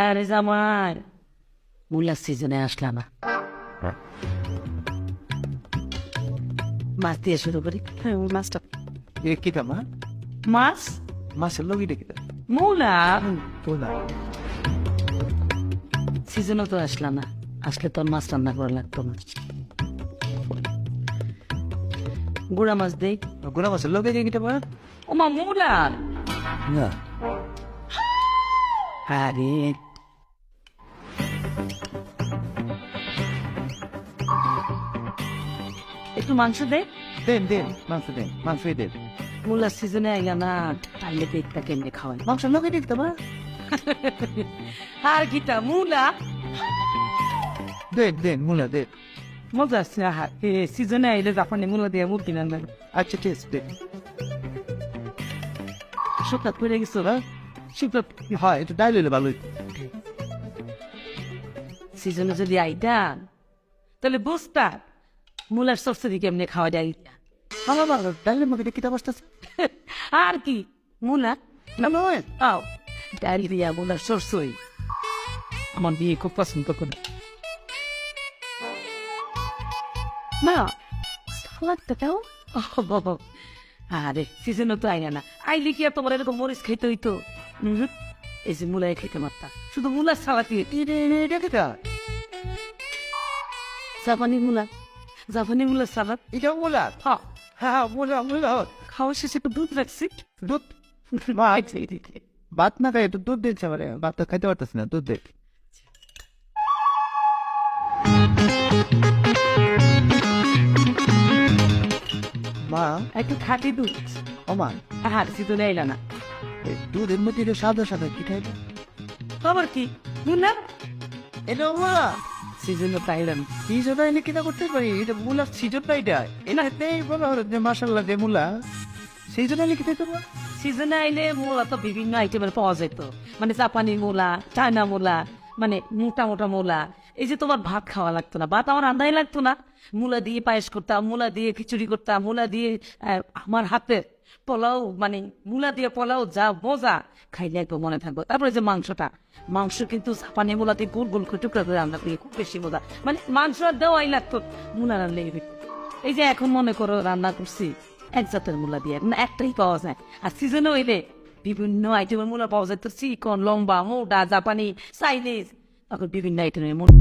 আরে জামাই মূলার সিজনে আসলা না, মাছ দিয়ে শুরু করি। হ্যাঁ ওই মাছটা এ কিটা মা? মাছ মাছের লগিটা কিটা? মূলা তোলা সিজনও তো আসলা না, আসলে তোর মাছ রান্না করা লাগতো না। গুড়া মাছ দেই। গুনা মাছের লগে কিটা মা? ওমা মূলা। না আরে একটু মাংস দে। দেন দেন মাংস দেন, মাংসই দেন। মূলার সিজনে আইলা না, তাইলে পেটটা কেমনে খাওয়াই। মাংসের লগে দিতে মা? আর কিটা মূলা দেন দেন মুলা দেন। মজা আসছে। সিজনে আইলে জাপানি মূলা দিয়ে মুরগি রান্না। আচ্ছা ঠিক আছে দেন। শুকনা পড়ে গেছো না? শুকনা হয় একটু ডাইল হইলে ভালো হইতো। সিজনে যদি আইতা তাহলে বুঝতা মূলার সরসরি কেমনে খাওয়া যায়। আমার বাবা ডাইলের মধ্যে কিটা বসতেছে? আর কি মূলা না নয় আও ডালি দিয়া মূলার সরসই আমার বিয়ে খুব পছন্দ করে। মা সালাদটা দাও। বাবা আরে সিজনও তো আইনা না, আইলে কি আর তোমার এরকম মরিচ খাইতে হইতো? এই যে মূলাই খাইতে মারতা, শুধু মূলার সালাতি। এটা কিটা? জাপানি মূলা, জাপানি মূলার সালাদ। এটা মুলা? হ্যাঁ হ্যাঁ মুলা মুলা। খাওয়া শেষে একটু দুধ রাখছি। দুধ মা ভাত না খাই একটু দুধ দিচ্ছে আমার, ভাত তো খাইতে পারতেছি না, দুধ দে। মা একটু খাটি দুধ। ও মা আর সিজনে আইলা না, এই দুধের মধ্যে এটা সাদা সাদা কি খাইবে? খবর কি মূলা এটা মা সিজনে তো আইলা না। কি জন্য এনে কিনা করতে পারি? এটা মুলার সিজন না, এটা এনাতেই বলা হলো যে মাসাল্লাহ যে মুলা সেই জন্য এনে খেতে পারবো। সিজনে আইলে মূলা তো বিভিন্ন আইটেমের পাওয়া যেত, মানে জাপানি মূলা, চায়না মূলা, মানে মোটা মোটা মূলা। এই যে তোমার ভাত খাওয়া লাগতো না, ভাত আমার আন্দাই লাগতো না। মূলা দিয়ে পায়েস করতাম, মূলা দিয়ে খিচুড়ি করতাম, মূলা দিয়ে আমার হাতে পোলাও, মানে মূলা দিয়ে পোলাও যা মজা, খাইলে একদম মনে থাকবো। তারপরে যে মাংসটা, মাংস কিন্তু জাপানি মূলা দিয়ে গোল গোল করে টুকরা করে রান্না করি, খুব বেশি মজা। মানে মাংস আর দেওয়াই লাগতো, মূলা রান্না হইতো। এই যে এখন মনে করো রান্না করছি এক জাতের মূলা দিয়ে, না একটাই পাওয়া যায়। আর সিজনে হইলে বিভিন্ন আইটেমের মূলা পাওয়া যায়, তো চিকন, লম্বা, মোটা, জাপানি, চাইনিজ, তখন বিভিন্ন আইটেমের মূলা।